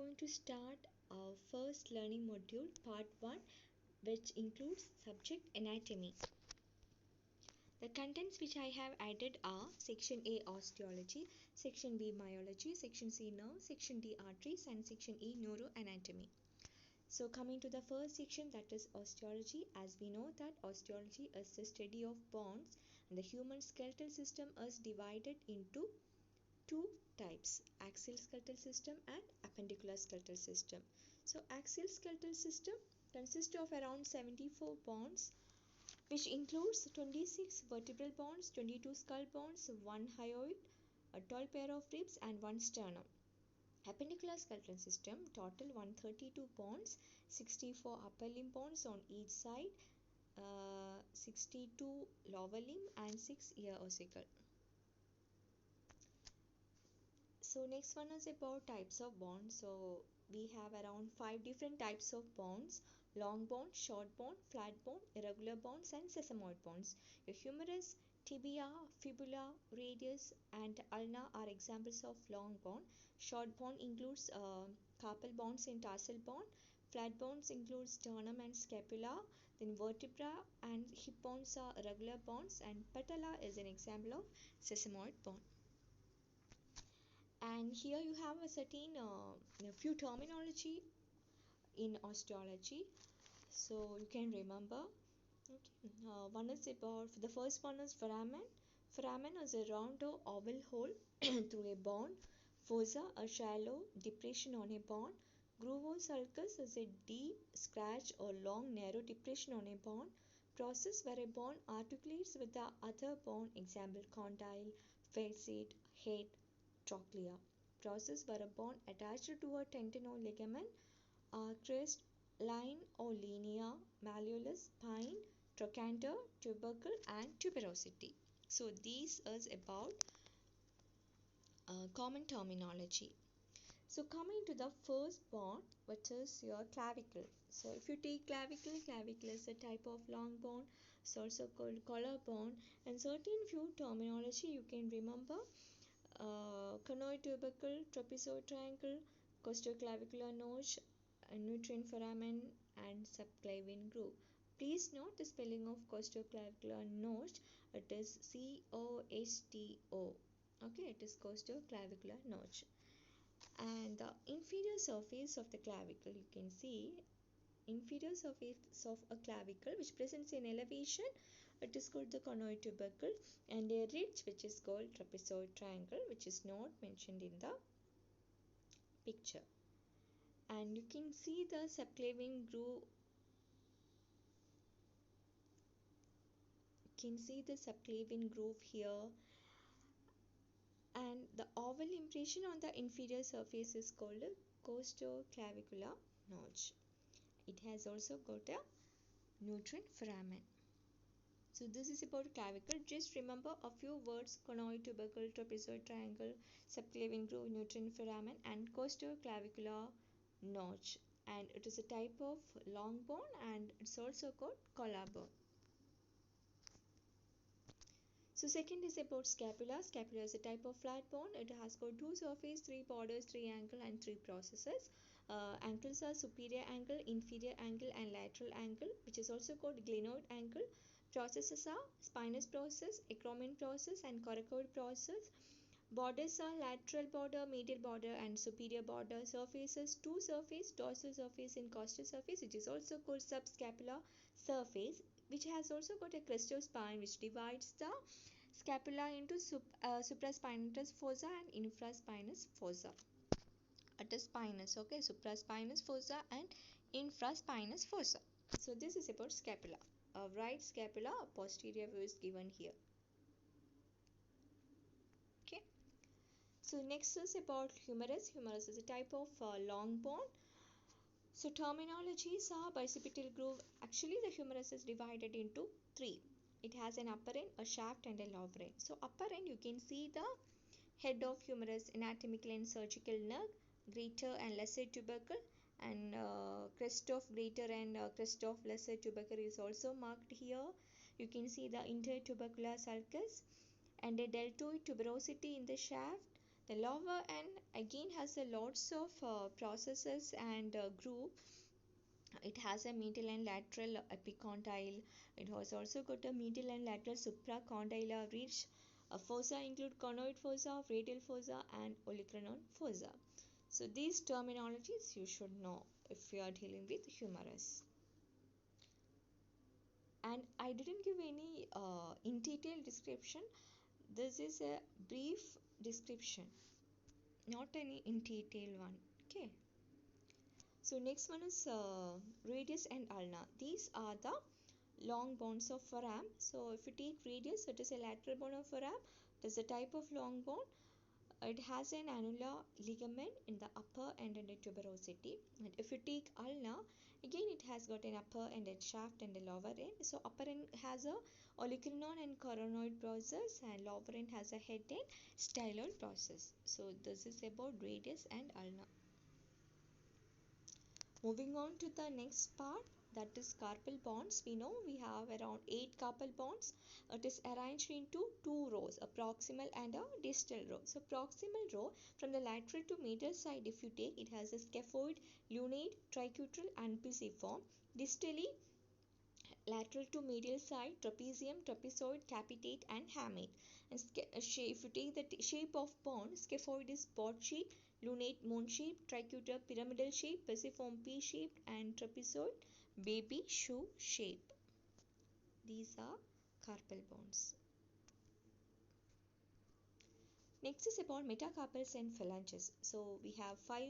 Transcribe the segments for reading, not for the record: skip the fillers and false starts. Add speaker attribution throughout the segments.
Speaker 1: going to start our first learning module, part 1, which includes subject anatomy. The contents which I have added are section A osteology, section B myology, section C nerve, section D arteries, and section E neuroanatomy. So coming to the first section, that is osteology. As we know that osteology is the study of bones, and the human skeletal system is divided into two types, axial skeletal system and appendicular skeletal system. So axial skeletal system consists of around 74 bones, which includes 26 vertebral bones, 22 skull bones, 1 hyoid, a 12 pair of ribs, and 1 sternum. Appendicular skeletal system total 132 bones, 64 upper limb bones on each side, 62 lower limb, and 6 ear ossicle. So next one is about types of bones. So we have around 5 different types of bones: long bone, short bone, flat bone, irregular bones, and sesamoid bones. Your humerus, tibia, fibula, radius, and ulna are examples of long bone. Short bone includes carpal bones and tarsal bone. Flat bones include sternum and scapula. Then vertebra and hip bones are irregular bones, and patella is an example of sesamoid bone. And here you have a certain few terminology in osteology, so you can remember. Okay. One is about, the first one is foramen. Foramen is a round or oval hole through a bone. Fossa, a shallow depression on a bone. Groove sulcus is a deep scratch or long narrow depression on a bone. Process where a bone articulates with the other bone, example condyle, facet, head, trochlea. Process where a bone attached to a tendon or ligament, crest, line or linea, malleolus, spine, trochanter, tubercle, and tuberosity. So these is about common terminology. So coming to the first bone, which is your clavicle. So if you take clavicle, clavicle is a type of long bone. It's also called collarbone, and certain few terminology you can remember. Conoid tubercle, trapezoid triangle, costoclavicular notch, nutrient foramen, and subclavian groove. Please note the spelling of costoclavicular notch. It is COSTO. Okay, it is costoclavicular notch. And the inferior surface of the clavicle, you can see inferior surface of a clavicle which presents an elevation, it is called the conoid tubercle, and a ridge which is called trapezoid triangle, which is not mentioned in the picture. And you can see the subclavian groove. You can see the subclavian groove here, and the oval impression on the inferior surface is called a costoclavicular notch. It has also got a nutrient foramen. So this is about clavicle. Just remember a few words: conoid tubercle, trapezoid triangle, subclavian groove, nutrient foramen, and costoclavicular notch. And it is a type of long bone, and it's also called collarbone. So second is about scapula. Scapula is a type of flat bone. It has got two surfaces, three borders, three angle, and three processes. Ankles are superior angle, inferior angle, and lateral angle, which is also called glenoid angle. Processes are spinous process, acromion process, and coracoid process. Borders are lateral border, medial border, and superior border. Surfaces, two surface, dorsal surface and costal surface, which is also called subscapular surface, which has also got a crestiospine which divides the scapula into supraspinatus fossa and infraspinous fossa. It is spinous, okay, supraspinous fossa and infraspinous fossa. So this is about scapula. Right scapula, posterior view is given here. Okay. So next is about humerus. Humerus is a type of long bone. So terminologies are bicipital groove. Actually, the humerus is divided into three. It has an upper end, a shaft, and a lower end. So upper end, you can see the head of humerus, anatomical and surgical nerve, greater and lesser tubercle, and crest of greater and crest of lesser tubercle is also marked here. You can see the intertubercular sulcus and a deltoid tuberosity in the shaft. The lower end again has a lots of processes and groove. It has a medial and lateral epicondyle. It has also got a medial and lateral supracondylar ridge. Fossa include conoid fossa, radial fossa, and olecranon fossa. So these terminologies you should know if you are dealing with humerus. And I didn't give any in detail description. This is a brief description, not any in detail one. Okay. So next one is radius and ulna. These are the long bones of forearm. So if you take radius, it is a lateral bone of forearm. It is a type of long bone. It has an annular ligament in the upper and in the tuberosity. And if you take ulna, again it has got an upper and a shaft and a lower end. So upper end has a olecranon and coronoid process, and lower end has a head and styloid process. So this is about radius and ulna. Moving on to the next part, that is carpal bones. We know we have around 8 carpal bones. It is arranged into two rows, a proximal and a distal row. So proximal row from the lateral to medial side, if you take, it has a scaphoid, lunate, tricutral and pisiform. Distally, lateral to medial side, trapezium, trapezoid, capitate and hamate. And if you take the shape of bone, scaphoid is pot shaped, lunate moon shaped, tricutar pyramidal shape, pisiform pea shaped, and trapezoid baby shoe shape. These are carpal bones. Next is about metacarpals and phalanges. So we have 5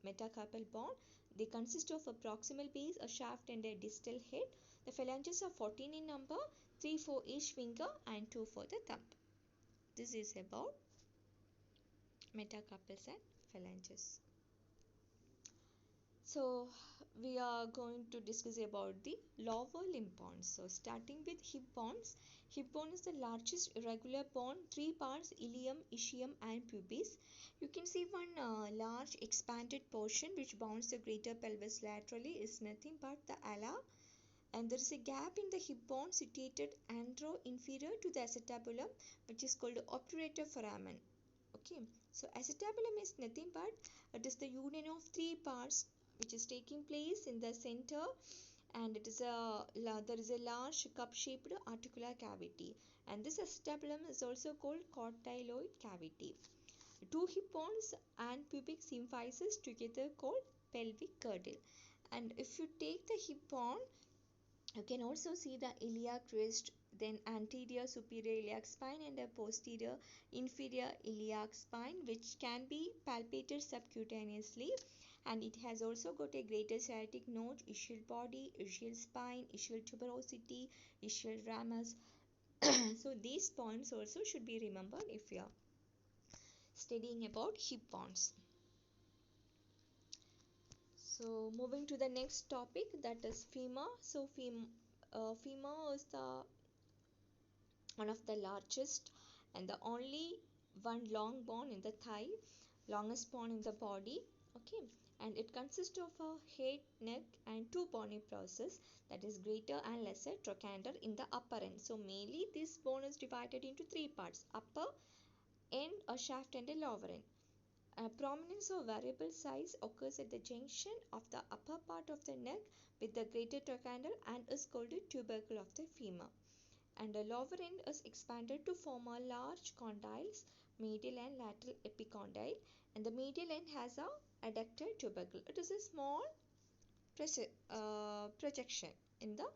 Speaker 1: metacarpal bone. They consist of a proximal base, a shaft and a distal head. The phalanges are 14 in number, 3 for each finger and 2 for the thumb. This is about metacarpals and phalanges. So we are going to discuss about the lower limb bones. So starting with hip bones. Hip bone is the largest irregular bone, 3 parts, ilium, ischium and pubis. You can see one large expanded portion which bounds the greater pelvis laterally is nothing but the ala, and there is a gap in the hip bone situated antero-inferior to the acetabulum, which is called obturator foramen. Okay, so acetabulum is nothing but it is the union of 3 parts which is taking place in the center, and it is there is a large cup-shaped articular cavity, and this acetabulum is also called cotyloid cavity. Two hip bones and pubic symphysis together called pelvic girdle. And if you take the hip bone, you can also see the iliac crest, then anterior superior iliac spine and a posterior inferior iliac spine, which can be palpated subcutaneously. And it has also got a greater sciatic node, ischial body, ischial spine, ischial tuberosity, ischial ramus. So these points also should be remembered if you are studying about hip bones. So moving to the next topic, that is femur. So femur is the one of the largest and the only one long bone in the thigh, longest bone in the body. Okay, and it consists of a head, neck and 2 bony process, that is greater and lesser trochanter in the upper end. So mainly this bone is divided into 3 parts: upper end, a shaft and a lower end. A prominence of variable size occurs at the junction of the upper part of the neck with the greater trochanter and is called the tubercle of the femur. And the lower end is expanded to form a large condyles, medial and lateral epicondyle, and the medial end has a adductor tubercle. It is a small projection in the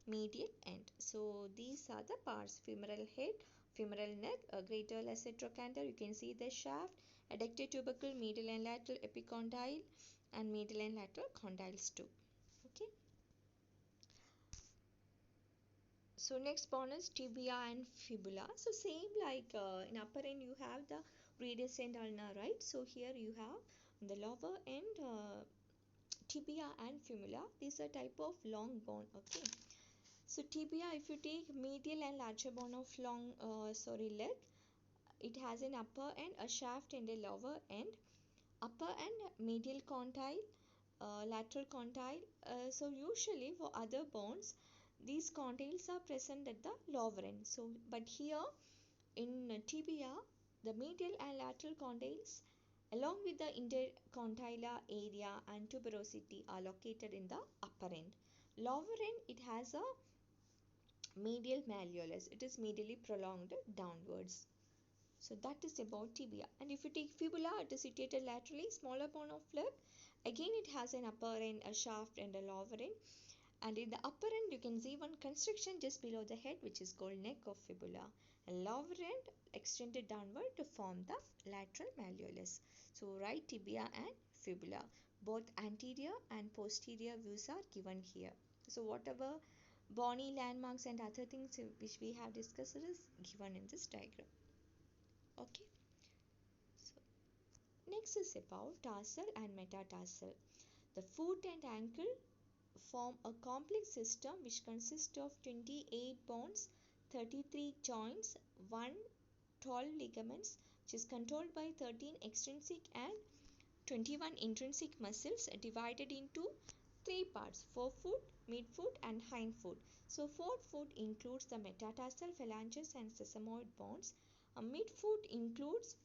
Speaker 1: medial end. So these are the parts: femoral head, femoral neck, a greater lesser trochanter. You can see the shaft, adductor tubercle, medial and lateral epicondyle, and medial and lateral condyles too. Okay. So next bone is tibia and fibula. So same like in upper end you have the radius and ulna, right? So here you have the lower end tibia and fibula. These are type of long bone. Okay. So tibia, if you take medial and larger bone of leg, it has an upper end, a shaft and a lower end. Upper end medial condyle, lateral condyle. So usually for other bones, these condyles are present at the lower end. So but here in tibia, The medial and lateral condyles, along with the intercondylar area and tuberosity, are located in the upper end. Lower end, it has a medial malleolus. It is medially prolonged downwards. So that is about tibia. And if you take fibula, it is situated laterally, smaller bone of flip. Again, it has an upper end, a shaft, and a lower end. And in the upper end, you can see one constriction just below the head, which is called neck of fibula. And lower end extended downward to form the lateral malleolus. So right tibia and fibula, both anterior and posterior views are given here. So whatever bony landmarks and other things which we have discussed is given in this diagram. Okay. So next is about tarsal and metatarsal. The foot and ankle form a complex system which consists of 28 bones, 33 joints, 1 12 ligaments, which is controlled by 13 extrinsic and 21 intrinsic muscles, divided into three parts: forefoot, midfoot, and hindfoot. So forefoot includes the metatarsal, phalanges, and sesamoid bones. A midfoot includes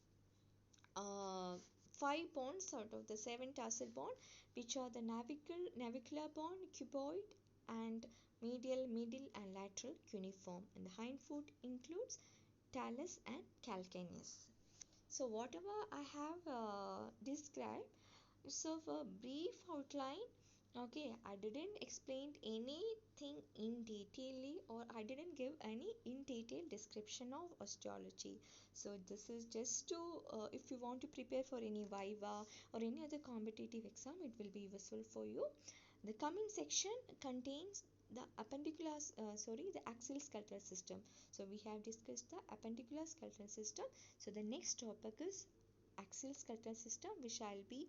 Speaker 1: uh, 5 bones out of the 7 tarsal bone, which are the navicular bone, cuboid, and medial, middle, and lateral cuneiform. And the hindfoot includes talus and calcaneus. So whatever I have described, so for brief outline, okay, I didn't explain anything in detail, or I didn't give any in detail description of osteology. So this is just to if you want to prepare for any viva or any other competitive exam, it will be useful for you. The coming section contains the the axial skeletal system. So we have discussed the appendicular skeletal system. So the next topic is axial skeletal system, which I'll be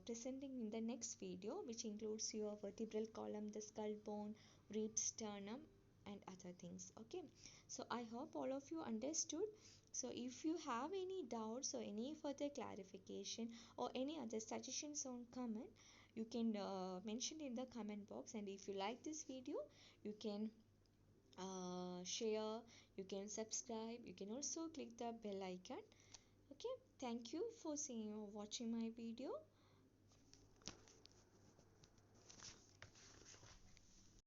Speaker 1: presenting in the next video, which includes your vertebral column, the skull bone, ribs, sternum, and other things. Okay, so I hope all of you understood. So if you have any doubts or any further clarification or any other suggestions on comment, you can mention in the comment box. And if you like this video, you can share, you can subscribe, you can also click the bell icon. Okay, thank you for watching my video.